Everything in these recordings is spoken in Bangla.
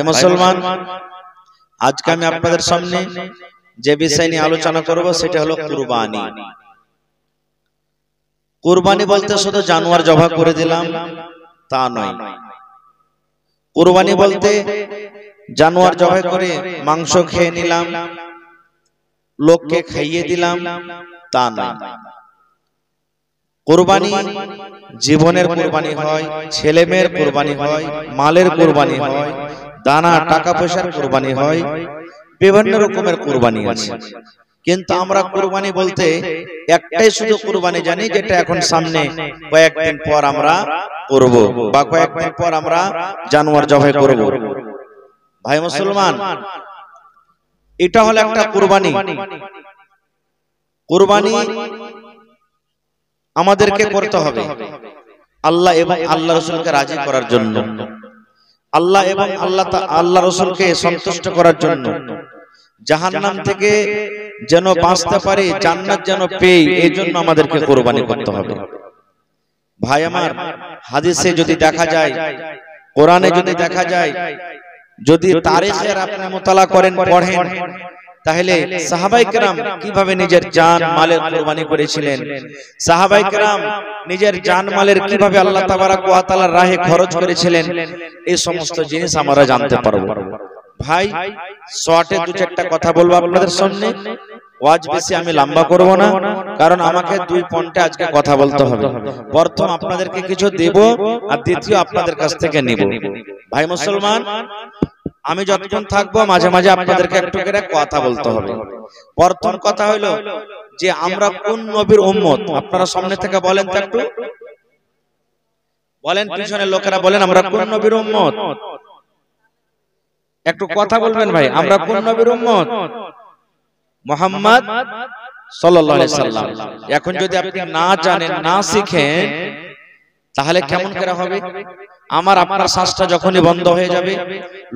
মুসলমান, আজকে আমি আপনাদের সামনে যে বিষয় নিয়ে আলোচনা করব সেটা হলো কুরবানি। কুরবানি বলতে শুধু জানোয়ার জবাই করে দিলাম তা নয়। কুরবানি বলতে জানোয়ার জবাই করে মাংস খেয়ে নিলাম, লোককে খাইয়ে দিলাম তা নয়। কুরবানি জীবনের কুরবানি হয়, ছেলে মেয়ের কুরবানি হয়, মালের কুরবানি হয়, দানা টাকা পয়সার কুরবানি হয়, বিভিন্ন রকমের কুরবানি আছে। কিন্তু আমরা কুরবানি বলতে একটাই শুধু কুরবানি জানি, যেটা এখন সামনে কয়েকদিন পর আমরা করব বা কয়েকদিন পর আমরা জানোয়ার জবাই করব। ভাই মুসলমান, এটা হলো একটা কুরবানি। কুরবানি আমাদেরকে করতে হবে আল্লাহ এবং আল্লাহ রাসূলকে রাজি করার জন্য, আল্লাহ এবং আল্লাহ রাসূলকে সন্তুষ্ট করার জন্য, জাহান্নাম থেকে যেন বাঁচতে পারি, জান্নাত যেন পেই, এই জন্য আমাদেরকে কুরবানি করতে হবে। ভাই আমার, হাদিসে যদি দেখা যায়, কোরআনে যদি দেখা যায়, যদি তারিখের আপনি মুতালা করেন, পড়েন, তাহলে সাহাবায়ে কেরাম কিভাবে নিজের জান মালের কুরবানি করেছিলেন, সাহাবায়ে কেরাম নিজের জান মালের কিভাবে আল্লাহ তাবারাক ওয়া তাআলার রাহে খরচ করেছিলেন, এই সমস্ত জিনিস আমরা জানতে পারবো। ভাই শর্টে দু চারটা কথা বলবো আপনাদের সামনে, ওয়াজ বেশি আমি লম্বা করব না, কারণ আমাকে দুই পয়েন্টে আজকে কথা বলতে হবে। প্রথম আপনাদেরকে কিছু দেব আর দ্বিতীয় আপনাদের কাছ থেকে নিব। ভাই মুসলমান, আমি যতক্ষণ থাকবো মাঝে মাঝে আপনাদেরকে একটু করে কথা বলতে হবে। প্রথম কথা হলো যে আমরা কোন নবীর উম্মত, আপনারা সামনে থেকে বলেন তো, একটু বলেন, পিছনের লোকেরা বলেন, আমরা কোন নবীর উম্মত? একটু কথা বলবেন ভাই, আমরা কোন নবীর উম্মত? মুহাম্মদ সাল্লাল্লাহু আলাইহি সাল্লাম। এখন যদি আপনি না জানেন, না শিখেন, তাহলে কেমন করে হবে? আমার আপনার শ্বাসটা যখনই বন্ধ হয়ে যাবে,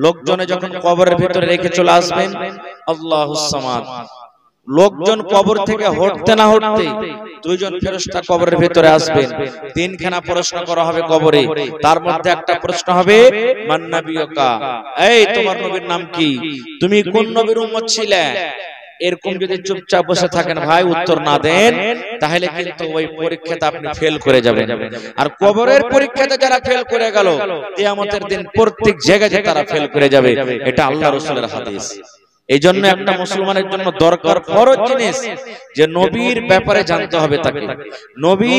লোকজনে যখন কবরের ভিতরে রেখে চলে আসবেন, আল্লাহুস সামাদ, লোকজন কবর থেকে হটতে না হটতে দুইজন ফেরেশতা কবরের ভিতরে আসবেন। তিনখানা প্রশ্ন করা হবে কবরে। তার মধ্যে একটা প্রশ্ন হবে, মান নাবিয়ুকা, এই তোমার নবীর নাম কি, তুমি কোন নবীর উম্মত ছিলে? এরকম যদি চুপচাপ বসে থাকেন ভাই, উত্তর না দেন, তাহলে কিন্তু ওই পরীক্ষাতে আপনি ফেল করে যাবেন। আর কবরের পরীক্ষাতে যারা ফেল করে গেল, কিয়ামতের দিন প্রত্যেক জায়গায় তারা ফেল করে যাবে। এটা আল্লাহ রাসূলের হাদিস। এই জন্য একটা মুসলমানের জন্য দরকার, ফরজ জিনিস, যে নবীর ব্যাপারে জানতে হবে তাকে, নবী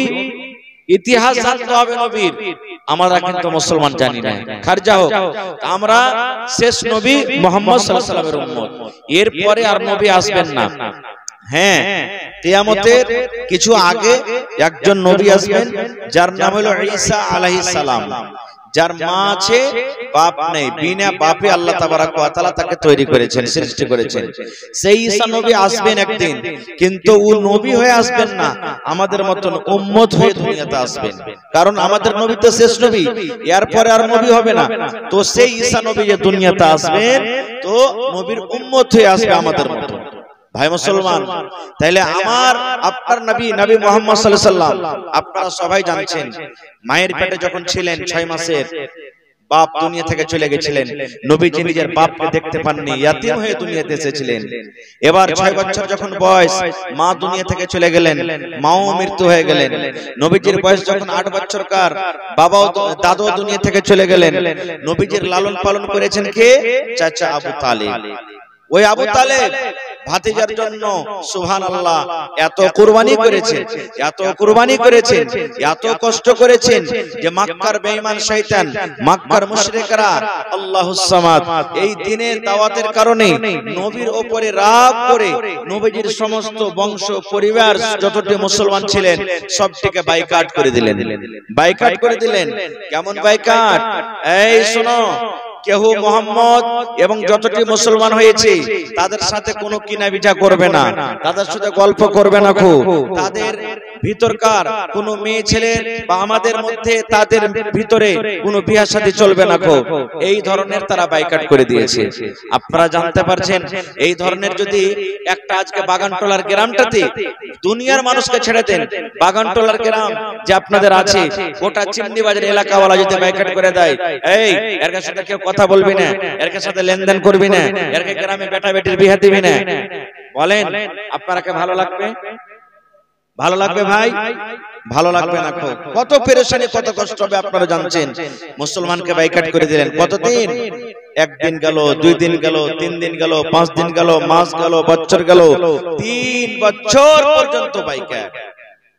ইতিহাস জানতে হবে নবীর। আমরা কিন্তু মুসলমান জানি না। খারজা হোক, আমরা শেষ নবী মুহাম্মদ সাল্লাল্লাহু আলাইহি ওয়াসাল্লামের উম্মত, এরপরে আর নবী আসবেন না। হ্যাঁ, কিয়ামতের কিছু আগে একজন নবী আসবেন, যার নাম হলো ঈসা আলাইহিস সালাম, যার মা আছে, বাপ নেই, বিনা বাপে আল্লাহ তাবারাক ওয়া তাআলা তাকে তৈরি করেছেন, সৃষ্টি করেছেন। সেই ঈসা নবী আসবেন একদিন, কিন্তু ও নবী হয়ে আসবেন না, আমাদের মতন উম্মত হয়ে দুনিয়াতে আসবেন। কারণ আমাদের নবী তো শেষ নবী, এরপরে আর নবী হবে না। তো সেই ঈসা নবী যে দুনিয়াতে আসবেন, তো নবীর উম্মত হয়ে আসবে আমাদের মত। ভাই মুসলমান, তাহলে আমার আপনার নবী, নবী মুহাম্মদ সাল্লাল্লাহু আলাইহি ওয়াসাল্লাম, আপনারা সবাই জানছেন, মায়ের পেটে যখন ছিলেন 6 মাসের, বাপ দুনিয়া থেকে চলে গেছিলেন, নবীজি নিজের বাপকে দেখতে পাননি, ইয়াতীম হয়ে দুনিয়াতে এসেছিলেন। এবার 6 বছর যখন বয়স, মা দুনিয়া থেকে চলে গেলেন, মাও মৃত্যু হয়ে গেলেন। নবীজির বয়স যখন 8 বছরকার, বাবাও দাদু দুনিয়া থেকে চলে গেলেন। নবীজির লালন পালন করেছেন কে? চাচা আবু তালেব। ওই আবু তালেব ভাতিজার জন্য সুবহানাল্লাহ এত কুরবানি করেছেন, এত কুরবানি করেছেন, এত কষ্ট করেছেন, যে মক্কার বেঈমান শয়তান, মক্কার মুশরিকরা আল্লাহুস সামাদ এই দ্বীনের দাওয়াতের কারণে নবীর উপরে রাগ করে নবীজির সমস্ত বংশ পরিবার যতটি মুসলমান ছিলেন সবটিকে বাইকাট করে দিলেন। বাইকাট করে দিলেন। কেমন বাইকাট? এই শোনো, কেহ মুহাম্মদ এবং যতটি মুসলমান হয়েছে তাদের সাথে কোনো কিনা বিটা করবে না, তাদের সাথে গল্প করবে না, তাদের ভিতরকার কোনো মেয়ে ছেলে বা আমাদের মধ্যে তাদের ভিতরে কোনো বিয়ে শাদী চলবে না গো, এই ধরনের তারা বাইকাট করে দিয়েছে। আপনারা জানতে পারছেন এই ধরনের যদি একটা আজকে বাগানটোলার গ্রামটাতে দুনিয়ার মানুষকে ছেড়ে দেন, বাগানটোলার গ্রাম যে আপনাদের আছে গোটা চিমনি বাজার এলাকাওয়ালা যদি বাইকাট করে দেয়, এই এর সাথে কেউ কথা বলবি না, এর সাথে লেনদেন করবি না, এর গ্রামে বেটা বেটির বিয়ে দিবি না, বলেন আপনারা কে ভালো লাগবে? ভালো লাগবে ভাই? ভালো লাগবে না। কত পেরেশানি কত কষ্ট হবে আপনারা জানছেন। মুসলমানকে বাইকাট করে দিলেন কতদিন, একদিন গেল, 2 দিন গেল, 3 দিন গেল, 5 দিন গেল, মাস গেল, বছর গেল, 3 বছর পর্যন্ত বাইকাট।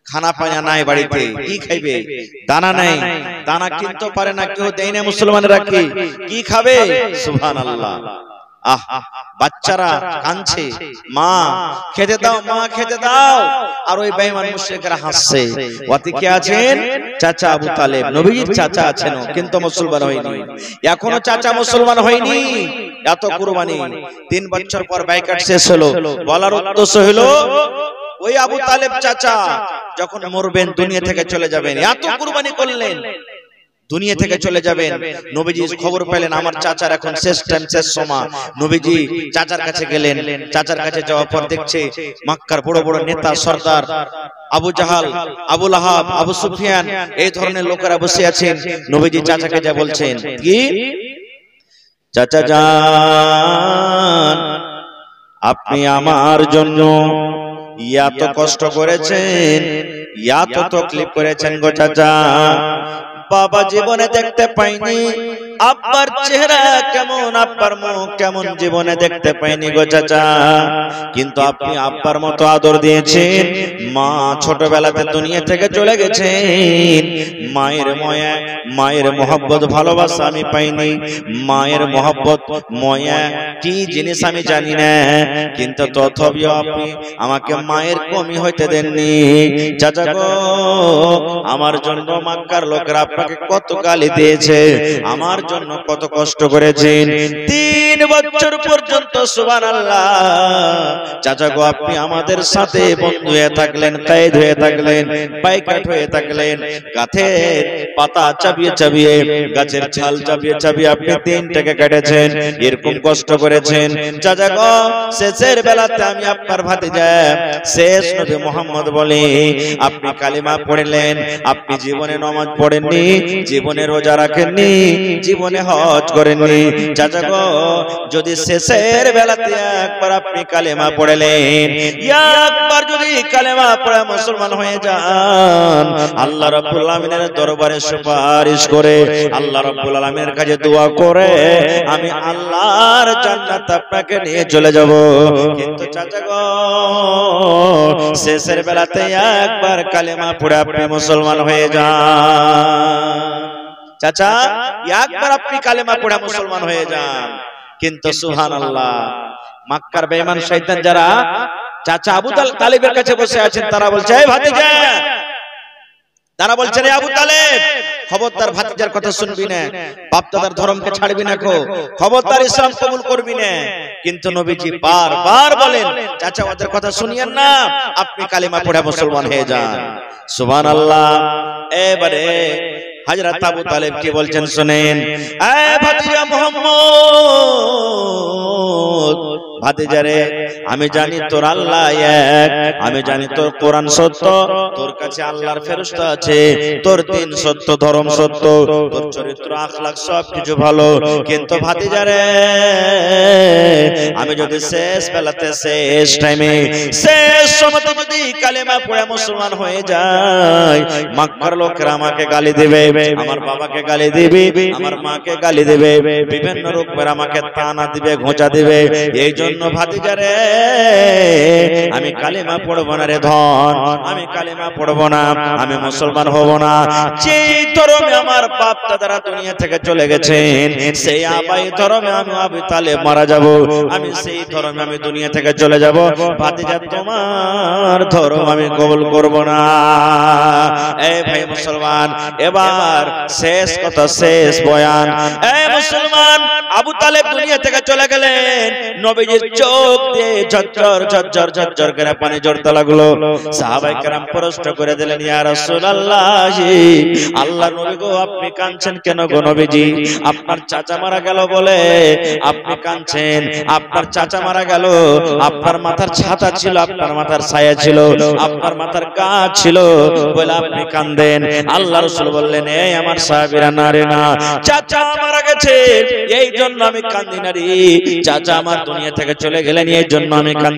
খানা পানা নাই বাড়িতে, কি খাইবে? দানা নাই, দানা কিনতে পারে না, কেউ দেয় না মুসলমানেরা, কি খাবে? সুবহানাল্লাহ। বাচ্চারা কাঁদছে, মা খেতে দাও, মা খেতে দাও, আর ওই বেঈমান মুশরিকরা হাসছে। ওয়াতি কে আছেন? চাচা আবু তালেব, নবীজির চাচা আছেন, কিন্তু মুসলমান হয়নি এখনো। চাচা মুসলমান হয়নি, এত কুরবানি। 3 বছর পর বাইকাট শেষ হলো। বলার উদ্দেশ্য হলো ওই আবু তালেব চাচা যখন মরবেন, দুনিয়া থেকে চলে যাবেন, এত কুরবানি করলেন, দুনিয়া থেকে চলে যাবেন। নবীজি খবর পেলেন আমার চাচার এখন শেষ টাইম, শেষ সময়। নবীজি চাচার কাছে গেলেন। চাচার কাছে যাওয়ার পর দেখছে মক্কার বড় বড় নেতা সর্দার আবু জাহাল, আবু লাহাব, আবু সুফিয়ান, এই ধরনের লোকেরা বসে আছেন। নবীজি চাচাকে যা বলছেন, কি চাচা জান, আপনি আমার জন্য এত কষ্ট করেছেন, এত তকলিফ করেছেন গো চাচা, বাবা জীবনে দেখতে পাইনি, আব্বার চেহারা কেমন, আব্বার মুখ কেমন জীবনে দেখতে পাইনি গো চাচা, কিন্তু আপনি আব্বার মতো আদর দিয়েছেন। মা ছোটবেলাতে দুনিয়া থেকে চলে গেছেন, মায়ের মায়া, মায়ের মহব্বত ভালোবাসা আমি পাইনি। মায়ের মহব্বত মায়া কি জিনিস আমি জানি না, কিন্তু তথাপিও আপনি আমাকে মায়ের কমি হইতে দেননি। চাচা গো, আমার জন্য মক্কার লোকেরা আপনাকে কত গালি দিয়েছে, আমার জন্য কত কষ্ট করেছেন, 3 বছর পর্যন্ত। সুবহানাল্লাহ। চাচা গো, আপনি আমাদের সাথে বন্ধু হয়ে থাকলেন, কায়েদ হয়ে থাকলেন, বাইকাট হয়ে থাকলেন, গাছের পাতা চাবিয়ে চাবিয়ে, গাছের ছাল চাবিয়ে চাবিয়ে আপনি 3টাকে কেটেছেন, এরকম কষ্ট করেছেন। চাচা গো, শেষের বেলাতে আমি আপনার ভাতিজা শেষ নবী মুহাম্মদ বলে আপনি কালিমা পড়লেন, আপনি জীবনে নামাজ পড়েননি, জীবনে রোজা রাখেননি, জীবনে হজ করেননি। চাচা গো, যদি শেষের বেলাতে একবার আপনি কালেমা পড়লেন, একবার যদি কালেমা পড়ে মুসলমান হয়ে যান, আল্লাহ রাব্বুল আলামিনের দরবারে সুপারিশ করে, আল্লাহ রাব্বুল আলামিনের কাছে দোয়া করে, আমি আল্লাহর জান্নাত আপনাকে নিয়ে চলে যাব। কিন্তু চাচা গো, শেষের বেলাতে একবার কালেমা পড়ে আপনি মুসলমান হয়ে যান। চাচা, একবার আপনি কালেমা পড়ে মুসলমান হয়ে যান। কিন্তু সুবহানাল্লাহ, মক্কার বেঈমান শয়তান যারা চাচা আবু তালেবের কাছে বসে আছেন, তারা বলছে, এই ভাতিজা, তারা বলছে, রে আবু তালেব, খবরদার ভাতিজার কথা শুনবি না, বাপ দাদার ধর্মকে ছাড়বি না, খবরদার ইসলাম কবুল করবি না। কিন্তু নবীজি বারবার বলেন, চাচা ওদের কথা শুনিয়েন না, আপনি কালিমা পড়ে মুসলমান হয়ে যান। সুবহানাল্লাহ। এবারে হযরত আবু তালেব কি বলছেন শুনেন, এ ভাতিজা মুহাম্মদ, ভাতিজারে, আমি জানি তোর আল্লাহ এক, আমি জানি তোর কোরআন সত্য, তোর কাছে আল্লাহর ফেরেশতা আছে, তোর দিন সত্য, ধর্ম সত্য, তোর চরিত্র আখলাক সব কিছু ভালো। কিন্তু ভাতিজারে, আমি যদি শেষ বেলাতে, শেষ টাইমে, শেষ সময়তে যদি কালেমা পড়ে মুসলমান হয়ে যাই, মক্কার লোকেরা আমাকে গালি দেবে, আমার বাবাকে গালি দিবে, আমার মাকে গালি দেবে, বিভিন্ন রকমের আমাকে তানা দিবে, ঘোঁচা দিবে। এই জন্য ভাতিজারে, আমি কালেমা পড়বো না রে ধন, আমি কালেমা পড়বো না, আমি মুসলমান হব না। যেই ধর্মে আমার বাপ দাদারা দুনিয়া থেকে চলে গেছেন, সেই আবাই ধর্মে আমি আবু তালেব মারা যাব, আমি সেই ধর্মে আমি দুনিয়া থেকে চলে যাব। ভাতিজা, তোমার ধর্ম আমি কবুল করব না। এই ভাই মুসলমান, এবার শেষ কথা, শেষ বয়ান। এই মুসলমান, আবু তালেব দুনিয়া থেকে চলে গেলেন, নবীজির চোখ দিয়ে ঝরঝর ঝরঝর ঝরঝর করে পানি ঝরতে লাগলো। সাহাবায়ে কেরাম প্রশ্ন করে দিলেন, ইয়া রাসূলুল্লাহ, আল্লাহর নবী গো, আপনি কাঁদছেন কেন গো নবীজি? আপনার চাচা মারা গেল বলে আপনি কাঁদছেন। আপনার চাচা মারা গেল, আপনার মাথার ছাতা ছিল, আপনার মাথার ছায়া ছিল, আপনার মাথার গাছ ছিল বলে আপনি কাঁদেন। আল্লাহ রাসূল বললেন, এই আমার সাহাবীরা, না রে না, চাচা মারা গেছে এই জন্য আমি কাঁদি না রে, চাচা আমার দুনিয়া থেকে চলে গেলেন এই জন্য আমি কাঁদি।